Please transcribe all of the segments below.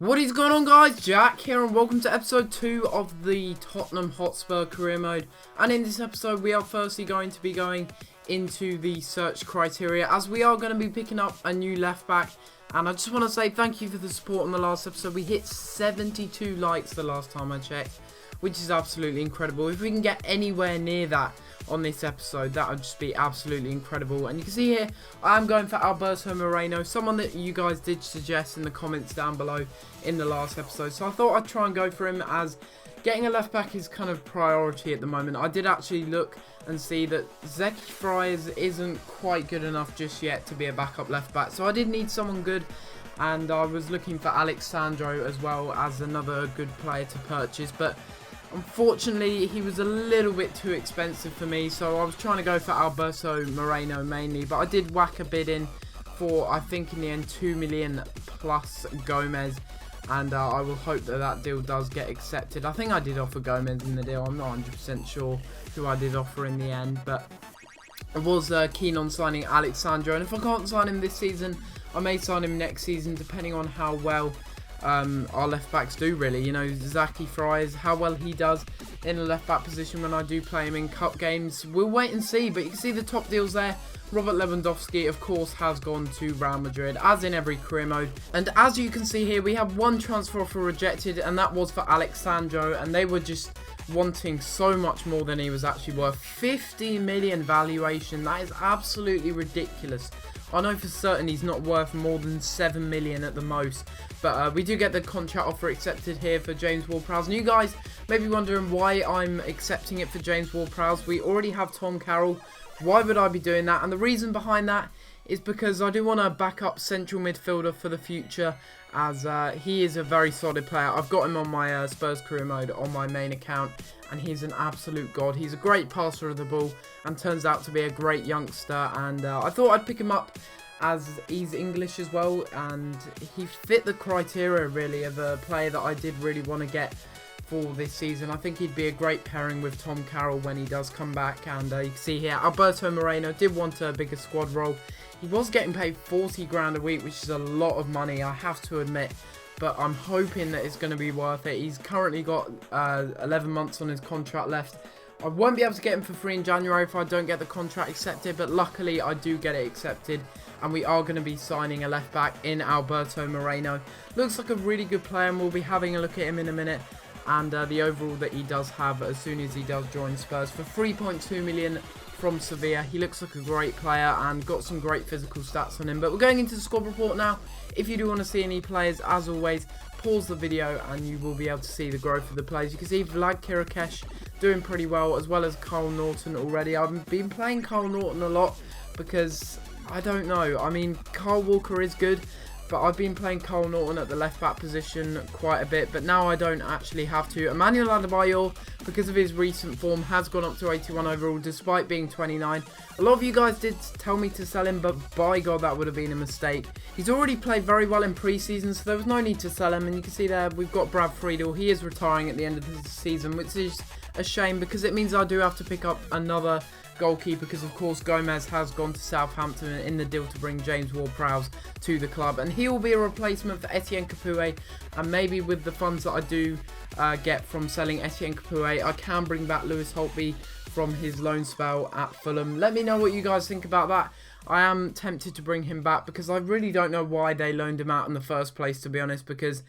What is going on, guys? Jack here, and welcome to episode 2 of the Tottenham Hotspur career mode. And in this episode we are firstly going to be going into the search criteria, as we are going to be picking up a new left back. And I just want to say thank you for the support on the last episode. We hit 72 likes the last time I checked, which is absolutely incredible. If we can get anywhere near that on this episode, that would just be absolutely incredible. And you can see here, I am going for Alberto Moreno, someone that you guys did suggest in the comments down below in the last episode. So I thought I'd try and go for him, as getting a left back is kind of priority at the moment. I did actually look and see that Zeki Fries isn't quite good enough just yet to be a backup left back. So I did need someone good, and I was looking for Alexandro as well as another good player to purchase. But unfortunately, he was a little bit too expensive for me, so I was trying to go for Alberto Moreno mainly. But I did whack a bid in for, I think in the end, 2 million plus Gomez. And I will hope that that deal does get accepted. I think I did offer Gomez in the deal. I'm not 100% sure who I did offer in the end. But I was keen on signing Alexandro. And if I can't sign him this season, I may sign him next season, depending on how well our left backs do, really. You know, Zeki Fries, how well he does in the left back position when I do play him in cup games. We'll wait and see, but you can see the top deals there. Robert Lewandowski, of course, has gone to Real Madrid, as in every career mode. And as you can see here, we have one transfer offer rejected, and that was for Alexandro, and they were just wanting so much more than he was actually worth. 50 million valuation, that is absolutely ridiculous. I know for certain he's not worth more than 7 million at the most. But we do get the contract offer accepted here for James Ward-Prowse. And you guys may be wondering why I'm accepting it for James Ward-Prowse. We already have Tom Carroll. Why would I be doing that? And the reason behind that is because I do want a backup central midfielder for the future, as he is a very solid player. I've got him on my Spurs career mode on my main account, and he's an absolute god. He's a great passer of the ball and turns out to be a great youngster. And I thought I'd pick him up, as he's English as well, and he fit the criteria really of a player that I did really want to get for this season. I think he'd be a great pairing with Tom Carroll when he does come back. And you can see here, Alberto Moreno did want a bigger squad role. He was getting paid 40 grand a week, which is a lot of money, I have to admit. But I'm hoping that it's going to be worth it. He's currently got 11 months on his contract left. I won't be able to get him for free in January if I don't get the contract accepted, but luckily I do get it accepted, and we are going to be signing a left back in Alberto Moreno. Looks like a really good player, and we'll be having a look at him in a minute, and the overall that he does have as soon as he does join Spurs for 3.2 million from Sevilla. He looks like a great player and got some great physical stats on him. But we're going into the squad report now. If you do want to see any players, as always, pause the video and you will be able to see the growth of the players. You can see Vlad Kirakesh doing pretty well, as well as Carl Norton already. I've been playing Carl Norton a lot because, I don't know, I mean, Carl Walker is good, but I've been playing Carl Norton at the left back position quite a bit, but now I don't actually have to. Emmanuel Adebayor, because of his recent form, has gone up to 81 overall despite being 29. A lot of you guys did tell me to sell him, but by God, that would have been a mistake. He's already played very well in pre-season, so there was no need to sell him. And you can see there, we've got Brad Friedel. He is retiring at the end of the season, which is a shame because it means I do have to pick up another goalkeeper, because of course Gomez has gone to Southampton in the deal to bring James Ward-Prowse to the club, and he will be a replacement for Etienne Capoue. And maybe with the funds that I do get from selling Etienne Capoue, I can bring back Lewis Holtby from his loan spell at Fulham. Let me know what you guys think about that. I am tempted to bring him back because I really don't know why they loaned him out in the first place, to be honest, because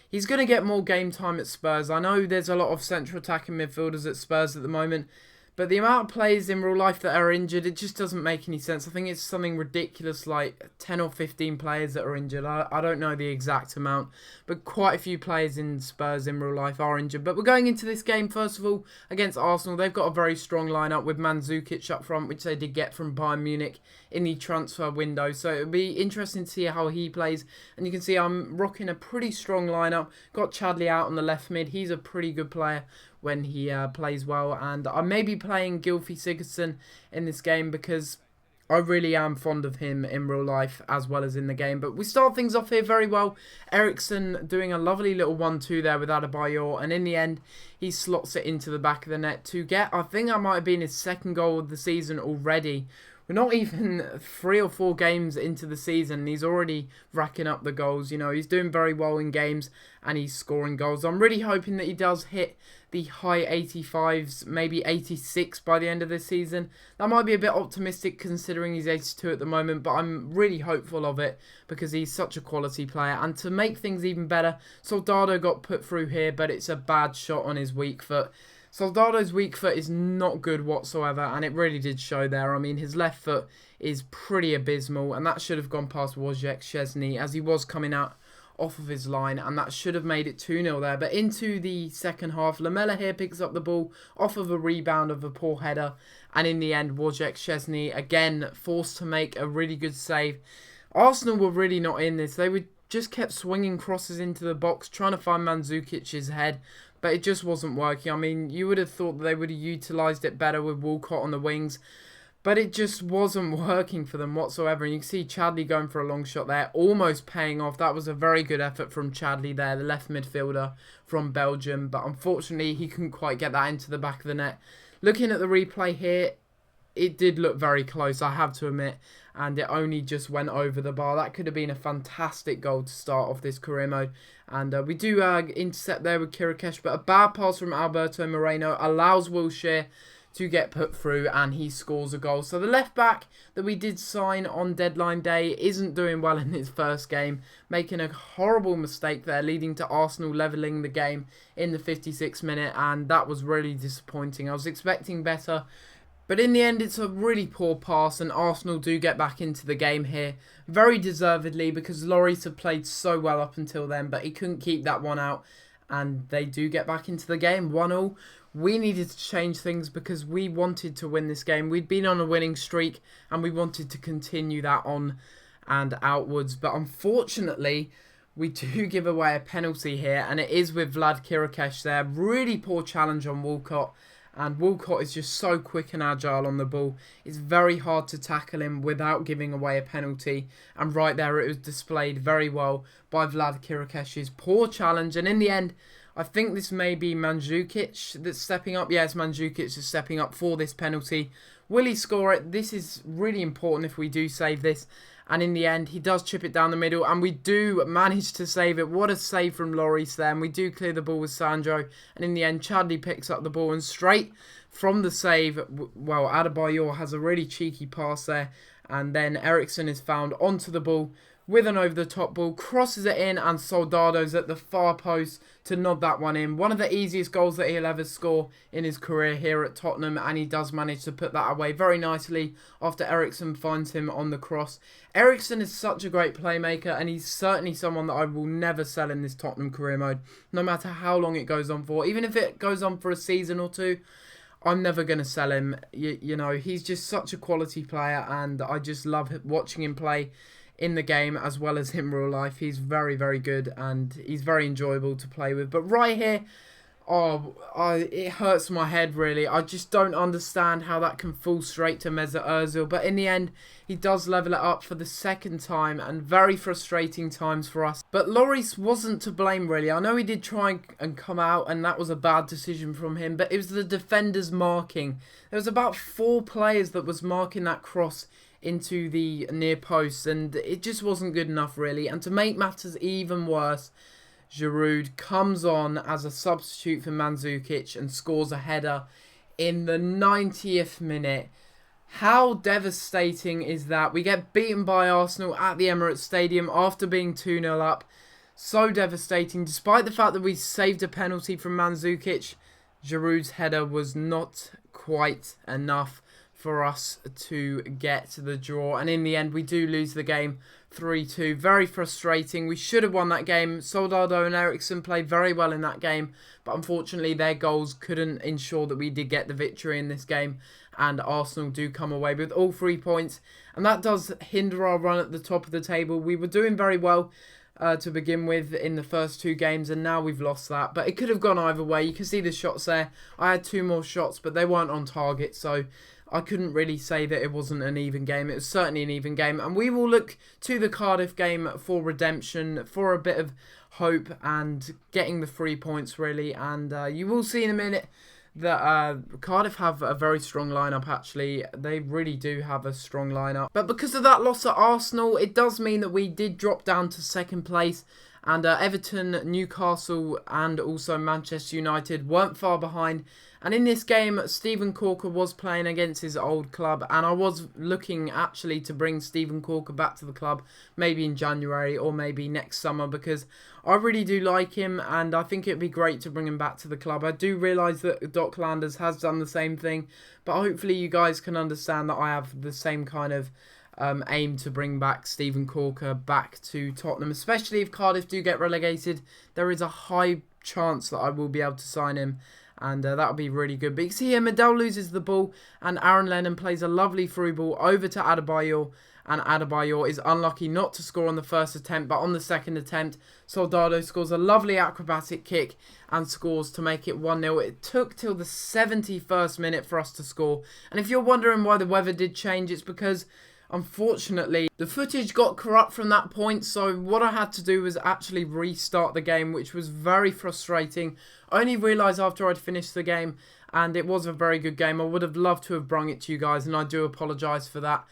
he's going to get more game time at Spurs. I know there's a lot of central attacking midfielders at Spurs at the moment, but the amount of players in real life that are injured, it just doesn't make any sense. I think it's something ridiculous, like 10 or 15 players that are injured. I don't know the exact amount, but quite a few players in Spurs in real life are injured. But we're going into this game, first of all, against Arsenal. They've got a very strong lineup with Mandzukic up front, which they did get from Bayern Munich in the transfer window. So it'll be interesting to see how he plays. And you can see I'm rocking a pretty strong lineup. Got Chadley out on the left mid. He's a pretty good player when he plays well, and I may be playing Gylfi Sigurdsson in this game because I really am fond of him in real life as well as in the game. But we start things off here very well. Eriksen doing a lovely little 1-2 there with Adebayor, and in the end he slots it into the back of the net to get, I think that might have been his second goal of the season already, we're not even 3 or 4 games into the season and he's already racking up the goals. You know, he's doing very well in games and he's scoring goals. I'm really hoping that he does hit the high 85s, maybe 86 by the end of this season. That might be a bit optimistic considering he's 82 at the moment, but I'm really hopeful of it because he's such a quality player. And to make things even better, Soldado got put through here, but it's a bad shot on his weak foot. Soldado's weak foot is not good whatsoever, and it really did show there. I mean, his left foot is pretty abysmal, and that should have gone past Wojciech Szczesny as he was coming out off of his line, and that should have made it 2-0 there. But into the second half, Lamela here picks up the ball off of a rebound of a poor header, and in the end, Wojciech Szczesny again forced to make a really good save. Arsenal were really not in this. They would just kept swinging crosses into the box, trying to find Mandzukic's head, but it just wasn't working. I mean, you would have thought that they would have utilised it better with Walcott on the wings, but it just wasn't working for them whatsoever. And you can see Chadli going for a long shot there, almost paying off. That was a very good effort from Chadli there, the left midfielder from Belgium, but unfortunately he couldn't quite get that into the back of the net. Looking at the replay here, it did look very close, I have to admit, and it only just went over the bar. That could have been a fantastic goal to start off this career mode. And we do intercept there with Kirikesh, but a bad pass from Alberto Moreno allows Wilshere to get put through, and he scores a goal. So the left back that we did sign on deadline day isn't doing well in his first game, making a horrible mistake there, leading to Arsenal levelling the game in the 56th minute, and that was really disappointing. I was expecting better, but in the end, it's a really poor pass, and Arsenal do get back into the game here. Very deservedly, because Lloris had played so well up until then, but he couldn't keep that one out. And they do get back into the game, 1-1. We needed to change things because we wanted to win this game. We'd been on a winning streak, and we wanted to continue that on and outwards. But unfortunately, we do give away a penalty here, and it is with Vlad Kirikesh there. Really poor challenge on Walcott. And Walcott is just so quick and agile on the ball. It's very hard to tackle him without giving away a penalty. And right there, it was displayed very well by Vlad Kirikesh's poor challenge. And in the end, I think this may be Mandzukic that's stepping up. Yes, Mandzukic is stepping up for this penalty. Will he score it? This is really important if we do save this. And in the end, he does chip it down the middle. And we do manage to save it. What a save from Lloris there. And we do clear the ball with Sandro. And in the end, Chadli picks up the ball. And straight from the save, well, Adebayor has a really cheeky pass there. And then Eriksson is found onto the ball with an over-the-top ball, crosses it in, and Soldado's at the far post to nod that one in. One of the easiest goals that he'll ever score in his career here at Tottenham, and he does manage to put that away very nicely after Eriksson finds him on the cross. Eriksson is such a great playmaker, and he's certainly someone that I will never sell in this Tottenham career mode, no matter how long it goes on for. Even if it goes on for a season or two, I'm never going to sell him. You know, he's just such a quality player, and I just love watching him play in the game as well as in real life. He's very, very good, and he's very enjoyable to play with. But right here, it hurts my head, really. I just don't understand how that can fall straight to Mesut Ozil. But in the end, he does level it up for the second time, and very frustrating times for us. But Lloris wasn't to blame, really. I know he did try and come out, and that was a bad decision from him, but it was the defenders marking. There was about 4 players that was marking that cross into the near post, and it just wasn't good enough, really. And to make matters even worse, Giroud comes on as a substitute for Mandzukic and scores a header in the 90th minute. How devastating is that? We get beaten by Arsenal at the Emirates Stadium after being 2-0 up. So devastating. Despite the fact that we saved a penalty from Mandzukic, Giroud's header was not quite enough for us to get the draw, and in the end we do lose the game 3-2. Very frustrating. We should have won that game. Soldado and Eriksson played very well in that game, but unfortunately their goals couldn't ensure that we did get the victory in this game, and Arsenal do come away with all 3 points, and that does hinder our run at the top of the table. We were doing very well to begin with in the first 2 games, and now we've lost that, but it could have gone either way. You can see the shots there. I had 2 more shots, but they weren't on target, so I couldn't really say that it wasn't an even game. It was certainly an even game. And we will look to the Cardiff game for redemption, for a bit of hope and getting the 3 points, really. And you will see in a minute that Cardiff have a very strong lineup, actually. They really do have a strong lineup. But because of that loss at Arsenal, it does mean that we did drop down to second place. And Everton, Newcastle and also Manchester United weren't far behind. And in this game, Stephen Corker was playing against his old club. And I was looking actually to bring Stephen Corker back to the club, maybe in January or maybe next summer, because I really do like him and I think it'd be great to bring him back to the club. I do realise that Docklanders has done the same thing, but hopefully you guys can understand that I have the same kind of aim to bring back Stephen Corker back to Tottenham, especially if Cardiff do get relegated. There is a high chance that I will be able to sign him, and that would be really good. But you can see here, Medell loses the ball, and Aaron Lennon plays a lovely through ball over to Adebayor, and Adebayor is unlucky not to score on the first attempt, but on the second attempt, Soldado scores a lovely acrobatic kick and scores to make it 1-0. It took till the 71st minute for us to score, and if you're wondering why the weather did change, it's because unfortunately, the footage got corrupt from that point, so what I had to do was actually restart the game, which was very frustrating. I only realised after I'd finished the game, and it was a very good game. I would have loved to have brung it to you guys, and I do apologise for that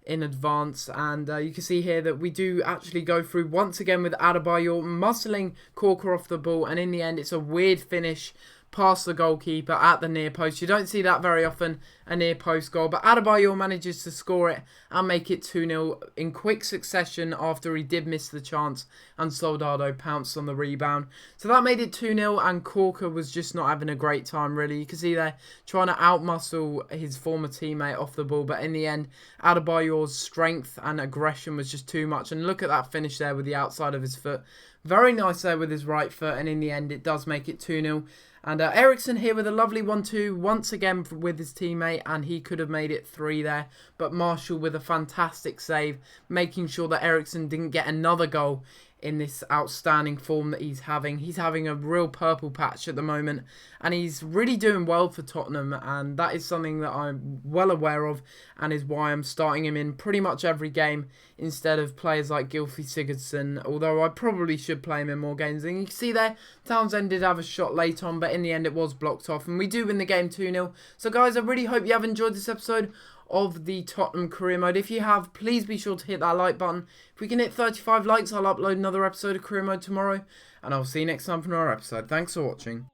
in advance. And you can see here that we do actually go through once again with Adebayor muscling Corker off the ball, and in the end, it's a weird finish past the goalkeeper at the near post. You don't see that very often, a near post goal, but Adebayor manages to score it and make it 2-0 in quick succession after he did miss the chance and Soldado pounced on the rebound. So that made it 2-0 and Corker was just not having a great time really. You can see there trying to outmuscle his former teammate off the ball, but in the end Adebayor's strength and aggression was just too much, and look at that finish there with the outside of his foot. Very nice there with his right foot, and in the end it does make it 2-0. And Ericsson here with a lovely 1-2 once again with his teammate, and he could have made it 3 there. But Marshall with a fantastic save, making sure that Ericsson didn't get another goal in this outstanding form that he's having. He's having a real purple patch at the moment, and he's really doing well for Tottenham, and that is something that I'm well aware of, and is why I'm starting him in pretty much every game instead of players like Gylfi Sigurdsson, although I probably should play him in more games. And you can see there, Townsend did have a shot late on, but in the end it was blocked off, and we do win the game 2-0. So guys, I really hope you have enjoyed this episode of the Tottenham career mode. If you have, please be sure to hit that like button. If we can hit 35 likes, I'll upload another episode of career mode tomorrow, and I'll see you next time for another episode. Thanks for watching.